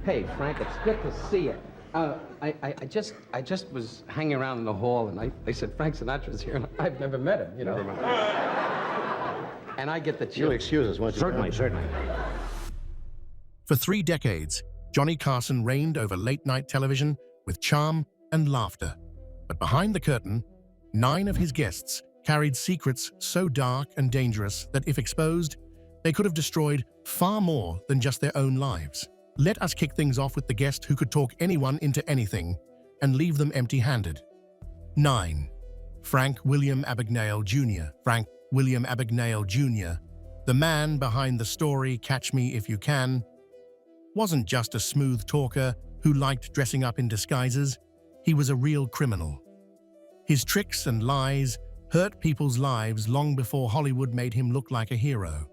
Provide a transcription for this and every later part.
Hey, Frank, it's good to see you. I just was hanging around in the hall, and they said Frank Sinatra's here, and I've never met him, you know. And I get the chills. You'll excuse us, won't you? Certainly. For 3 decades, Johnny Carson reigned over late-night television with charm and laughter. But behind the curtain, 9 of his guests carried secrets so dark and dangerous that if exposed, they could have destroyed far more than just their own lives. Let us kick things off with the guest who could talk anyone into anything and leave them empty-handed. 9. Frank William Abagnale Jr. Frank William Abagnale Jr., the man behind the story Catch Me If You Can, wasn't just a smooth talker who liked dressing up in disguises. He was a real criminal. His tricks and lies hurt people's lives long before Hollywood made him look like a hero.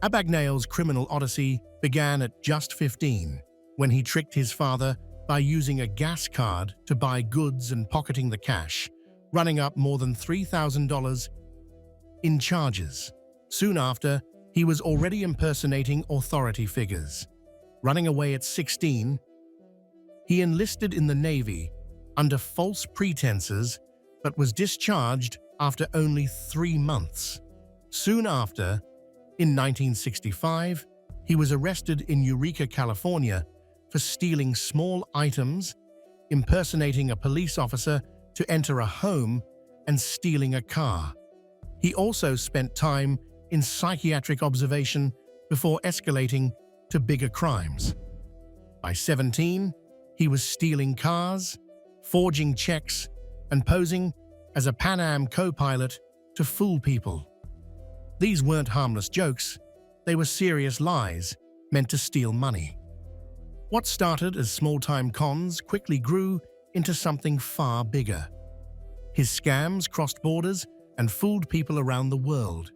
Abagnale's criminal odyssey began at just 15, when he tricked his father by using a gas card to buy goods and pocketing the cash, running up more than $3,000 in charges. Soon after, he was already impersonating authority figures. Running away at 16, he enlisted in the Navy under false pretenses but was discharged after only 3 months. Soon after, in 1965, he was arrested in Eureka, California for stealing small items, impersonating a police officer to enter a home, and stealing a car. He also spent time in psychiatric observation before escalating to bigger crimes. By 17, he was stealing cars, forging checks, and posing as a Pan Am co-pilot to fool people. These weren't harmless jokes, they were serious lies meant to steal money. What started as small-time cons quickly grew into something far bigger. His scams crossed borders and fooled people around the world.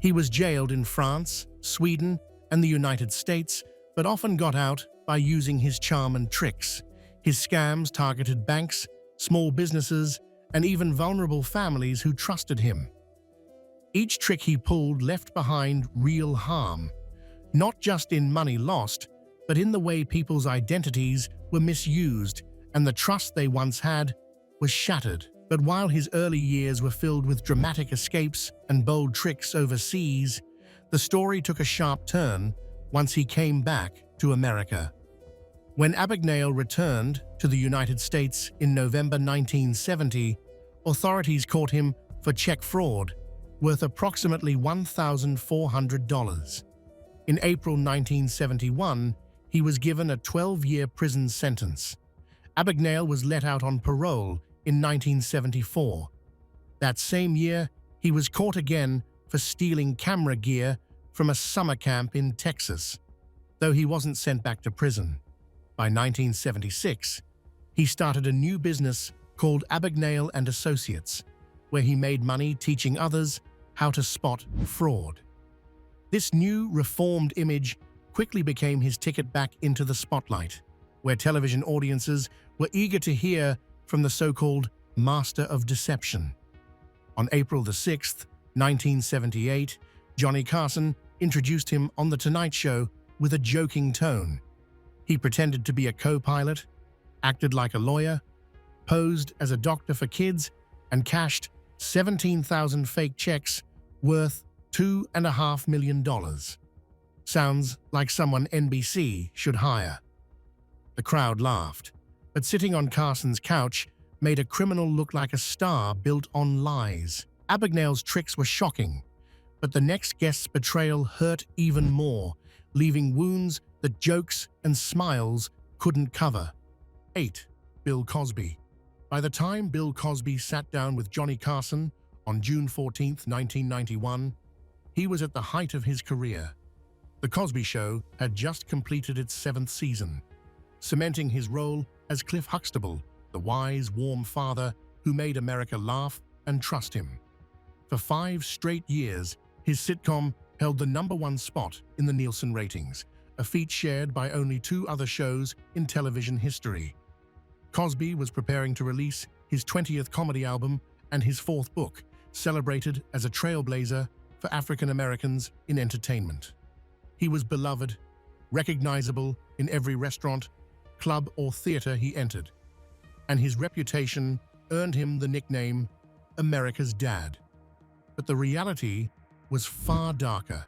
He was jailed in France, Sweden, and the United States, but often got out by using his charm and tricks. His scams targeted banks, small businesses, and even vulnerable families who trusted him. Each trick he pulled left behind real harm, not just in money lost, but in the way people's identities were misused and the trust they once had was shattered. But while his early years were filled with dramatic escapes and bold tricks overseas, the story took a sharp turn once he came back to America. When Abagnale returned to the United States in November 1970, authorities caught him for check fraud worth approximately $1,400. In April 1971, he was given a 12-year prison sentence. Abagnale was let out on parole in 1974. That same year, he was caught again for stealing camera gear from a summer camp in Texas, though he wasn't sent back to prison. By 1976, he started a new business called Abagnale and Associates, where he made money teaching others how to spot fraud. This new, reformed image quickly became his ticket back into the spotlight, where television audiences were eager to hear from the so-called Master of Deception. On April 6, 1978, Johnny Carson introduced him on The Tonight Show with a joking tone. He pretended to be a co-pilot, acted like a lawyer, posed as a doctor for kids, and cashed 17,000 fake checks worth $2.5 million. Sounds like someone NBC should hire. The crowd laughed, but sitting on Carson's couch made a criminal look like a star built on lies. Abagnale's tricks were shocking, but the next guest's betrayal hurt even more, leaving wounds that jokes and smiles couldn't cover. 8. Bill Cosby. By the time Bill Cosby sat down with Johnny Carson on June 14, 1991, he was at the height of his career. The Cosby Show had just completed its 7th season, cementing his role as Cliff Huxtable, the wise, warm father who made America laugh and trust him. For 5 straight years, his sitcom held the #1 spot in the Nielsen ratings, a feat shared by only 2 other shows in television history. Cosby was preparing to release his 20th comedy album and his 4th book, celebrated as a trailblazer for African Americans in entertainment. He was beloved recognizable in every restaurant, club, or theater he entered, and his reputation earned him the nickname America's Dad. But the reality was far darker.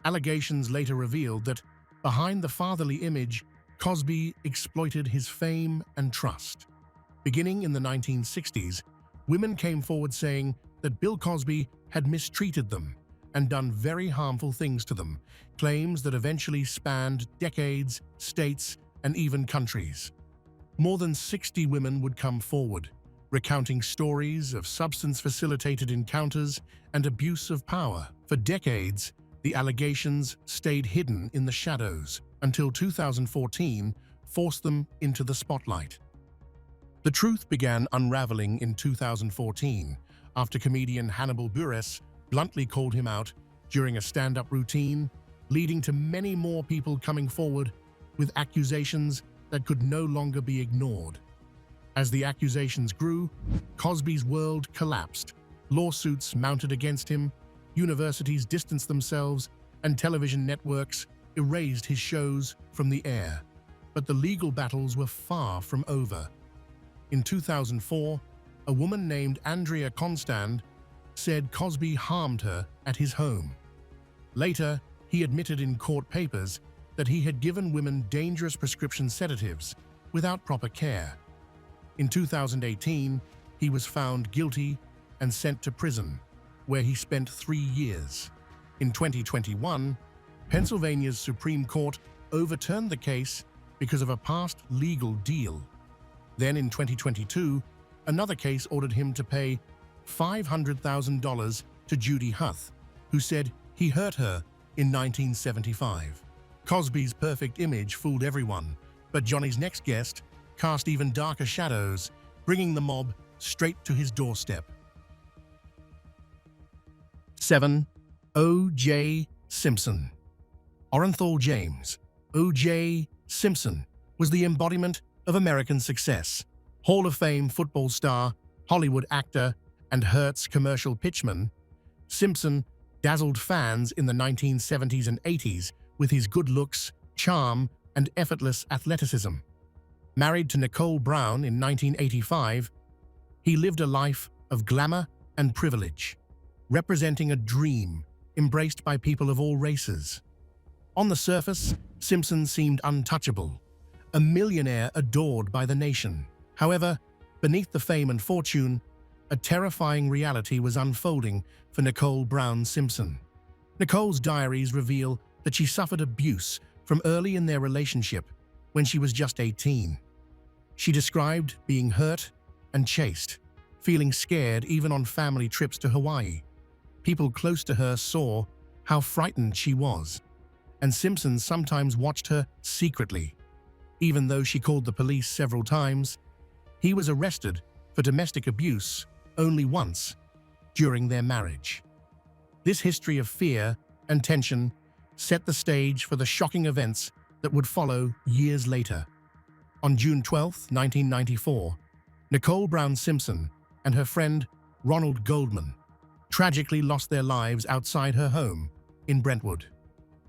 Allegations later revealed that, behind the fatherly image, Cosby exploited his fame and trust. Beginning in the 1960s, women came forward saying that Bill Cosby had mistreated them and done very harmful things to them, claims that eventually spanned decades, states, and even countries. More than 60 women would come forward, recounting stories of substance-facilitated encounters and abuse of power. For decades, the allegations stayed hidden in the shadows until 2014 forced them into the spotlight. The truth began unraveling in 2014 after comedian Hannibal Buress bluntly called him out during a stand-up routine, leading to many more people coming forward with accusations that could no longer be ignored. As the accusations grew, Cosby's world collapsed. Lawsuits mounted against him, universities distanced themselves, and television networks erased his shows from the air. But the legal battles were far from over. In 2004, a woman named Andrea Constand said Cosby harmed her at his home. Later, he admitted in court papers that he had given women dangerous prescription sedatives without proper care. In 2018, he was found guilty and sent to prison, where he spent 3 years. In 2021, Pennsylvania's Supreme Court overturned the case because of a past legal deal. Then in 2022, another case ordered him to pay $500,000 to Judy Huth, who said he hurt her in 1975. Cosby's perfect image fooled everyone, but Johnny's next guest cast even darker shadows, bringing the mob straight to his doorstep. 7. O.J. Simpson. Orenthal James, O.J. Simpson, was the embodiment of American success. Hall of Fame football star, Hollywood actor, and Hertz commercial pitchman, Simpson dazzled fans in the 1970s and 80s with his good looks, charm, and effortless athleticism. Married to Nicole Brown in 1985, he lived a life of glamour and privilege, representing a dream embraced by people of all races. On the surface, Simpson seemed untouchable, a millionaire adored by the nation. However, beneath the fame and fortune, a terrifying reality was unfolding for Nicole Brown Simpson. Nicole's diaries reveal that she suffered abuse from early in their relationship when she was just 18. She described being hurt and chased, feeling scared even on family trips to Hawaii. People close to her saw how frightened she was, and Simpson sometimes watched her secretly. Even though she called the police several times, he was arrested for domestic abuse only once during their marriage. This history of fear and tension set the stage for the shocking events that would follow years later. On June 12, 1994, Nicole Brown Simpson and her friend Ronald Goldman tragically lost their lives outside her home in Brentwood.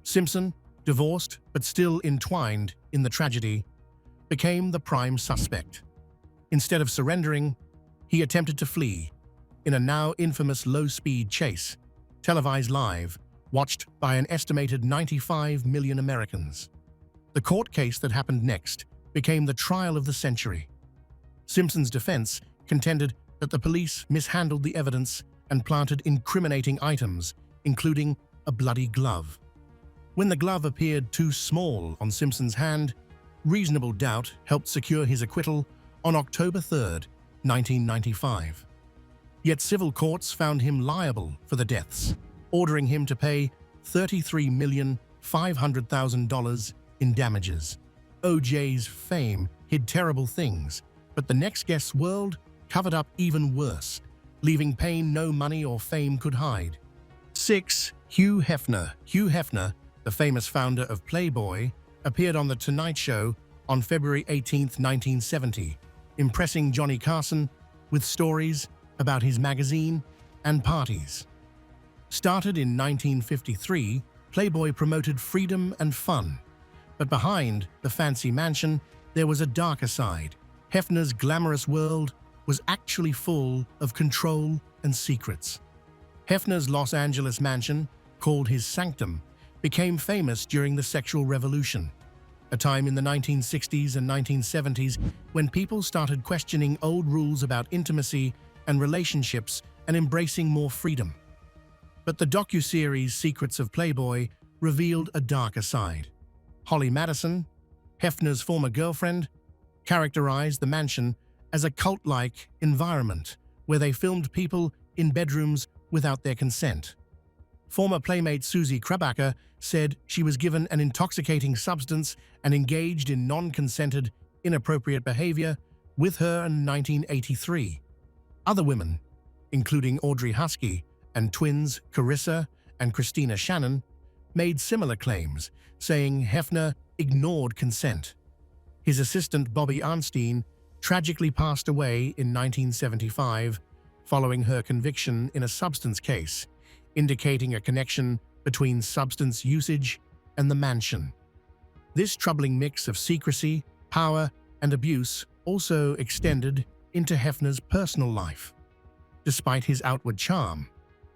Simpson, divorced but still entwined in the tragedy, became the prime suspect. Instead of surrendering, he attempted to flee in a now infamous low-speed chase, televised live, watched by an estimated 95 million Americans. The court case that happened next became the trial of the century. Simpson's defense contended that the police mishandled the evidence and planted incriminating items, including a bloody glove. When the glove appeared too small on Simpson's hand, reasonable doubt helped secure his acquittal on October 3, 1995. Yet civil courts found him liable for the deaths, ordering him to pay $33,500,000 in damages. O.J.'s fame hid terrible things, but the next guest's world covered up even worse, leaving pain no money or fame could hide. 6. Hugh Hefner. Hugh Hefner, the famous founder of Playboy, appeared on The Tonight Show on February 18, 1970, impressing Johnny Carson with stories about his magazine and parties. Started in 1953, Playboy promoted freedom and fun, But behind the fancy mansion, there was a darker side. Hefner's glamorous world was actually full of control and secrets. Hefner's Los Angeles mansion, called his sanctum, became famous during the sexual revolution, a time in the 1960s and 1970s when people started questioning old rules about intimacy and relationships and embracing more freedom. But the docuseries Secrets of Playboy revealed a darker side. Holly Madison, Hefner's former girlfriend, characterized the mansion as a cult-like environment where they filmed people in bedrooms without their consent. Former playmate Susie Krabacher said she was given an intoxicating substance and engaged in non-consented, inappropriate behavior with her in 1983. Other women, including Audrey Husky and twins Carissa and Christina Shannon, made similar claims, saying Hefner ignored consent. His assistant Bobby Arnstein tragically passed away in 1975 following her conviction in a substance case, indicating a connection between substance usage and the mansion. This troubling mix of secrecy, power, and abuse also extended into Hefner's personal life. Despite his outward charm,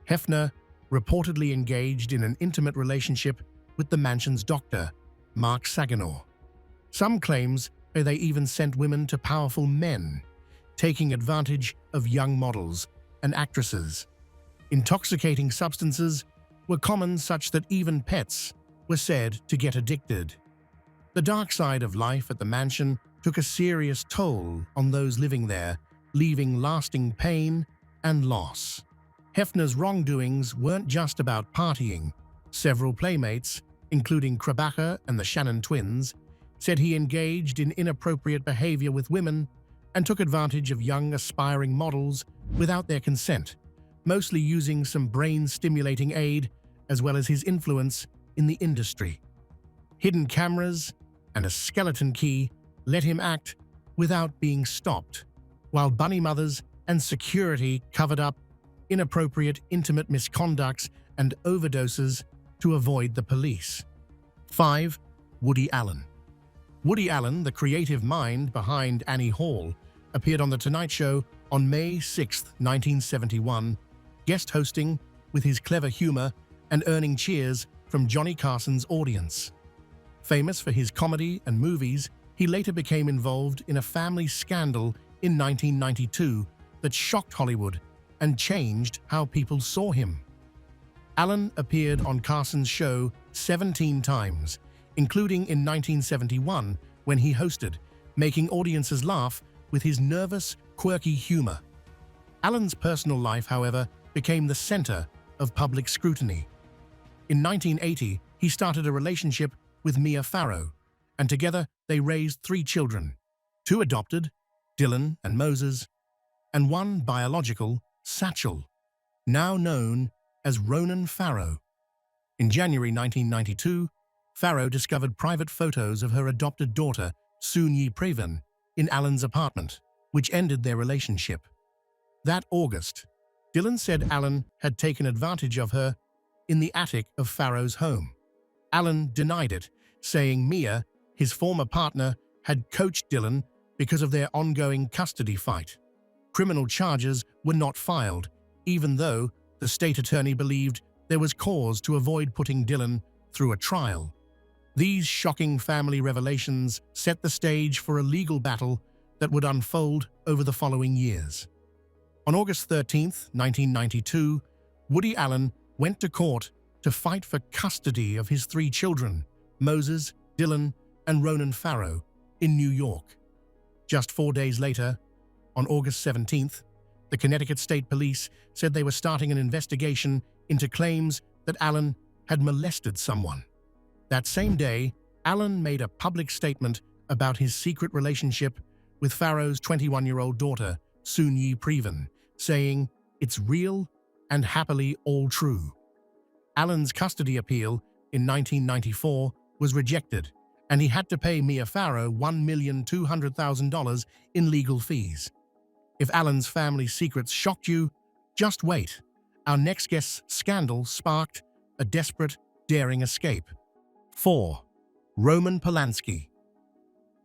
Hefner reportedly engaged in an intimate relationship with the mansion's doctor, Mark Saginaw. Some claims they even sent women to powerful men, taking advantage of young models and actresses. Intoxicating substances were common, such that even pets were said to get addicted. The dark side of life at the mansion took a serious toll on those living there, leaving lasting pain and loss. Hefner's wrongdoings weren't just about partying. Several playmates, including Krabacher and the Shannon twins, said he engaged in inappropriate behavior with women and took advantage of young aspiring models without their consent, mostly using some brain-stimulating aid as well as his influence in the industry. Hidden cameras and a skeleton key let him act without being stopped, while bunny mothers and security covered up inappropriate intimate misconducts and overdoses to avoid the police. 5. Woody Allen. Woody Allen, the creative mind behind Annie Hall, appeared on The Tonight Show on May 6, 1971, guest hosting with his clever humor and earning cheers from Johnny Carson's audience. Famous for his comedy and movies, he later became involved in a family scandal in 1992 that shocked Hollywood and changed how people saw him. Allen appeared on Carson's show 17 times, including in 1971 when he hosted, making audiences laugh with his nervous, quirky humor. Allen's personal life, however, became the center of public scrutiny. In 1980, he started a relationship with Mia Farrow, and together they raised 3 children, 2 adopted, Dylan and Moses, and 1 biological, Satchel, now known as Ronan Farrow. In January 1992, Farrow discovered private photos of her adopted daughter, Soon-Yi Previn, in Allen's apartment, which ended their relationship. That August, Dylan said Allen had taken advantage of her in the attic of Farrow's home. Allen denied it, saying Mia, his former partner, had coached Dylan because of their ongoing custody fight. Criminal charges were not filed, even though the state attorney believed there was cause to avoid putting Dylan through a trial. These shocking family revelations set the stage for a legal battle that would unfold over the following years. On August 13, 1992, Woody Allen went to court to fight for custody of his 3 children, Moses, Dylan, and Ronan Farrow, in New York. Just 4 days later, on August 17th, the Connecticut State Police said they were starting an investigation into claims that Allen had molested someone. That same day, Allen made a public statement about his secret relationship with Farrow's 21-year-old daughter, Soon-Yi Previn, saying, "It's real and happily all true." Allen's custody appeal in 1994 was rejected, and he had to pay Mia Farrow $1,200,000 in legal fees. If Allen's family secrets shocked you, just wait. Our next guest's scandal sparked a desperate, daring escape. 4. Roman Polanski.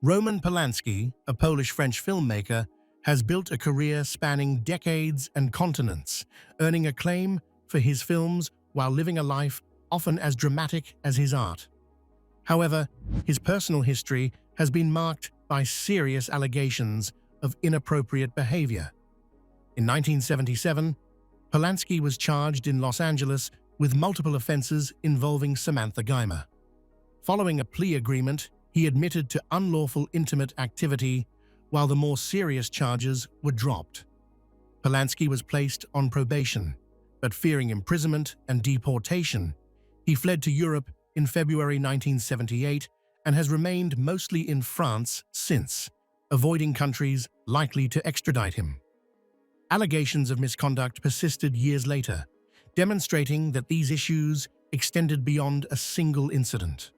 Roman Polanski, a Polish-French filmmaker, has built a career spanning decades and continents, earning acclaim for his films while living a life often as dramatic as his art. However, his personal history has been marked by serious allegations of inappropriate behavior. In 1977, Polanski was charged in Los Angeles with multiple offenses involving Samantha Geimer. Following a plea agreement, he admitted to unlawful intimate activity, while the more serious charges were dropped. Polanski was placed on probation, but fearing imprisonment and deportation, he fled to Europe in February 1978 and has remained mostly in France since, avoiding countries likely to extradite him. Allegations of misconduct persisted years later, demonstrating that these issues extended beyond a single incident.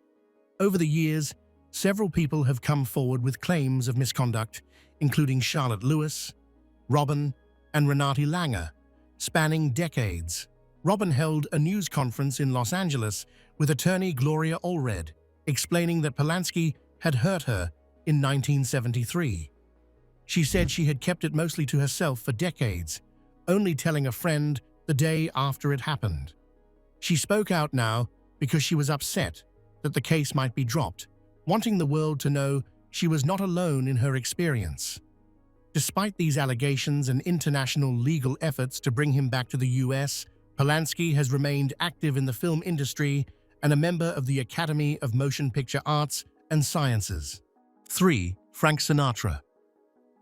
Over the years, several people have come forward with claims of misconduct, including Charlotte Lewis, Robin, and Renate Langer, spanning decades. Robin held a news conference in Los Angeles with attorney Gloria Allred, explaining that Polanski had hurt her in 1973. She said she had kept it mostly to herself for decades, only telling a friend the day after it happened. She spoke out now because she was upset that the case might be dropped, wanting the world to know she was not alone in her experience. Despite these allegations and international legal efforts to bring him back to the US, Polanski has remained active in the film industry and a member of the Academy of Motion Picture Arts and Sciences. 3. Frank Sinatra.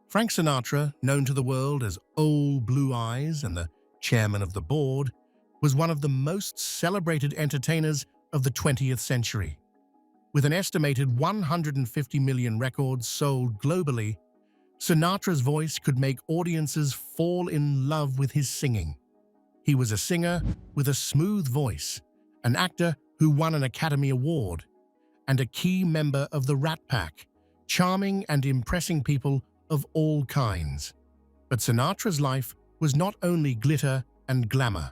Frank Sinatra, known to the world as Old Blue Eyes and the chairman of the board, was one of the most celebrated entertainers of the 20th century. With an estimated 150 million records sold globally, Sinatra's voice could make audiences fall in love with his singing. He was a singer with a smooth voice, an actor who won an Academy Award, and a key member of the Rat Pack, charming and impressing people of all kinds. But Sinatra's life was not only glitter and glamour.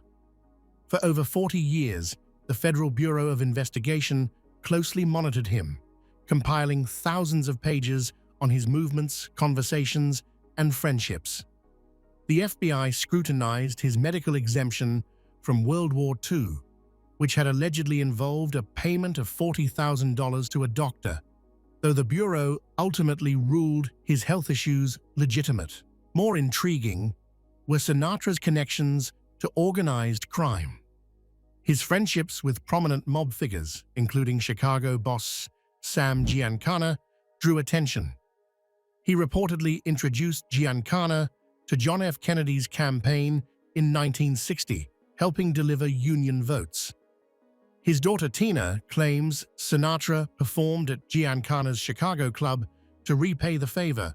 For over 40 years, the Federal Bureau of Investigation closely monitored him, compiling thousands of pages on his movements, conversations, and friendships. The FBI scrutinized his medical exemption from World War II, which had allegedly involved a payment of $40,000 to a doctor, though the Bureau ultimately ruled his health issues legitimate. More intriguing were Sinatra's connections to organized crime. His friendships with prominent mob figures, including Chicago boss Sam Giancana, drew attention. He reportedly introduced Giancana to John F. Kennedy's campaign in 1960, helping deliver Union votes. His daughter Tina claims Sinatra performed at Giancana's Chicago club to repay the favor,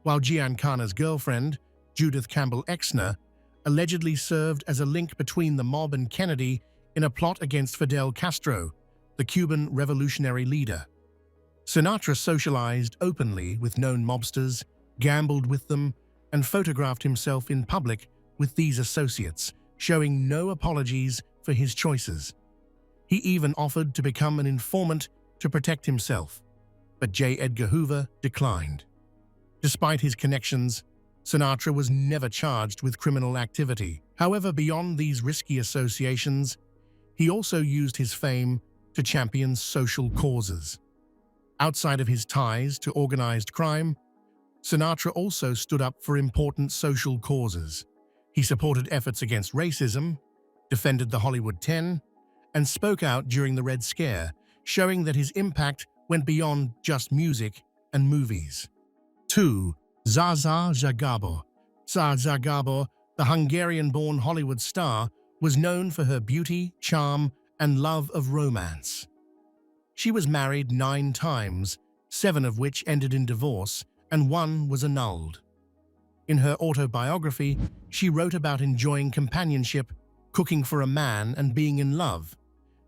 while Giancana's girlfriend, Judith Campbell Exner, allegedly served as a link between the mob and Kennedy in a plot against Fidel Castro, the Cuban revolutionary leader. Sinatra socialized openly with known mobsters, gambled with them, and photographed himself in public with these associates, showing no apologies for his choices. He even offered to become an informant to protect himself, but J. Edgar Hoover declined. Despite his connections, Sinatra was never charged with criminal activity. However, beyond these risky associations, he also used his fame to champion social causes. Outside of his ties to organized crime, Sinatra also stood up for important social causes. He supported efforts against racism, defended the Hollywood 10, and spoke out during the Red Scare, showing that his impact went beyond just music and movies. 2. Zsa Zagabor. Zsa Zagabor, the Hungarian-born Hollywood star, was known for her beauty, charm, and love of romance. She was married 9 times, 7 of which ended in divorce, and 1 was annulled. In her autobiography, she wrote about enjoying companionship, cooking for a man, and being in love,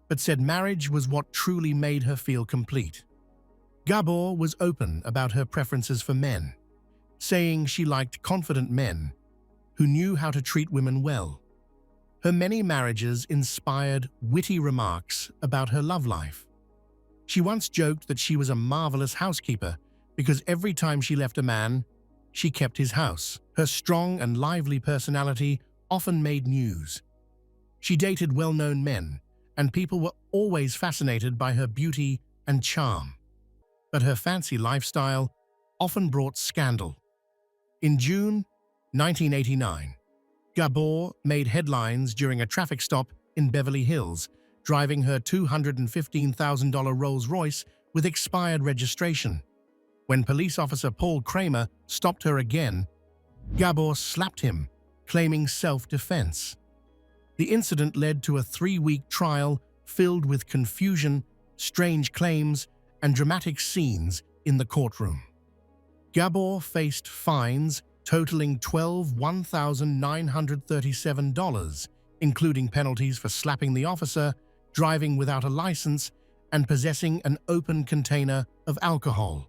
but said marriage was what truly made her feel complete. Gabor was open about her preferences for men, saying she liked confident men who knew how to treat women well. Her many marriages inspired witty remarks about her love life. She once joked that she was a marvelous housekeeper because every time she left a man, she kept his house. Her strong and lively personality often made news. She dated well-known men, and people were always fascinated by her beauty and charm. But her fancy lifestyle often brought scandal. In June 1989, Gabor made headlines during a traffic stop in Beverly Hills, driving her $215,000 Rolls-Royce with expired registration. When police officer Paul Kramer stopped her again, Gabor slapped him, claiming self-defense. The incident led to a 3-week trial filled with confusion, strange claims, and dramatic scenes in the courtroom. Gabor faced fines totaling $1,937, including penalties for slapping the officer, driving without a license, and possessing an open container of alcohol.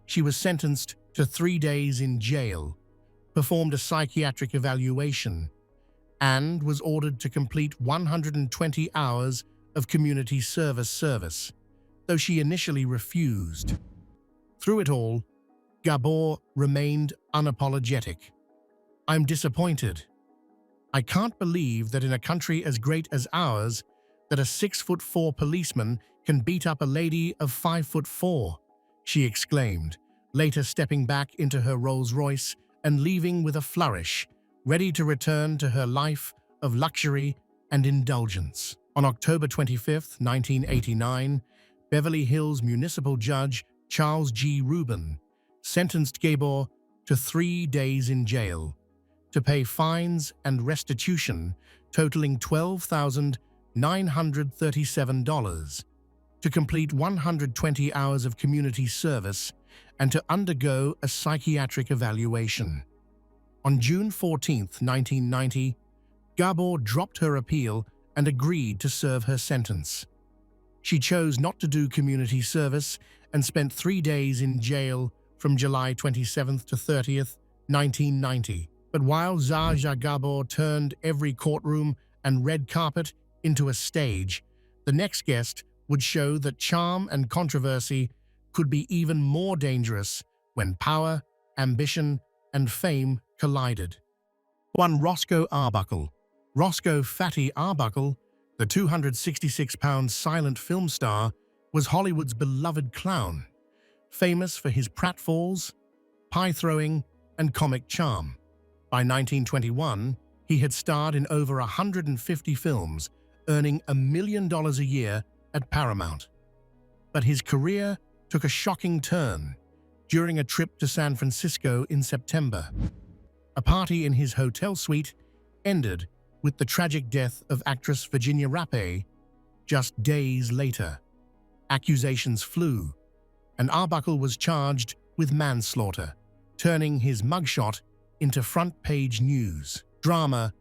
She was sentenced to 3 days in jail, performed a psychiatric evaluation, and was ordered to complete 120 hours of community service, though she initially refused. Through it all, Gabor remained unapologetic. "I'm disappointed. I can't believe that in a country as great as ours, that a 6'4" policeman can beat up a lady of 5'4", she exclaimed, later stepping back into her Rolls-Royce and leaving with a flourish, ready to return to her life of luxury and indulgence. On October 25, 1989, Beverly Hills Municipal Judge Charles G. Rubin sentenced Gabor to 3 days in jail, to pay fines and restitution totaling $12,937, to complete 120 hours of community service, and to undergo a psychiatric evaluation. On June 14, 1990, Gabor dropped her appeal and agreed to serve her sentence. She chose not to do community service and spent 3 days in jail from July 27th to 30th, 1990. But while Zsa Zsa Gabor turned every courtroom and red carpet into a stage, the next guest would show that charm and controversy could be even more dangerous when power, ambition, and fame collided. 1. Roscoe Arbuckle. Roscoe "Fatty" Arbuckle, the 266-pound silent film star, was Hollywood's beloved clown, famous for his pratfalls, pie-throwing, and comic charm. By 1921, he had starred in over 150 films, earning $1 million a year at Paramount. But his career took a shocking turn during a trip to San Francisco in September. A party in his hotel suite ended with the tragic death of actress Virginia Rappe just days later. Accusations flew, and Arbuckle was charged with manslaughter, turning his mugshot into front-page news. Drama,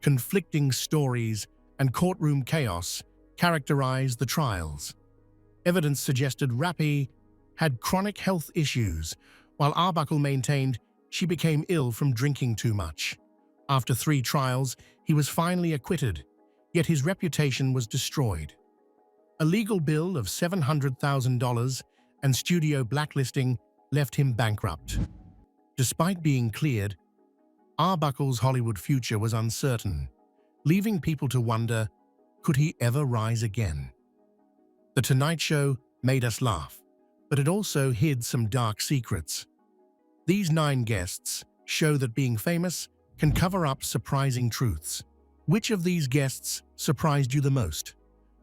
conflicting stories, and courtroom chaos characterized the trials. Evidence suggested Rappe had chronic health issues, while Arbuckle maintained she became ill from drinking too much. After 3 trials, he was finally acquitted, yet his reputation was destroyed. A legal bill of $700,000 and studio blacklisting left him bankrupt. Despite being cleared, Arbuckle's Hollywood future was uncertain, leaving people to wonder, could he ever rise again? The Tonight Show made us laugh, but it also hid some dark secrets. These 9 guests show that being famous can cover up surprising truths. Which of these guests surprised you the most?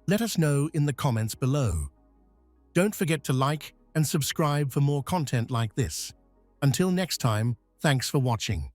Let us know in the comments below. Don't forget to like and subscribe for more content like this. Until next time, thanks for watching.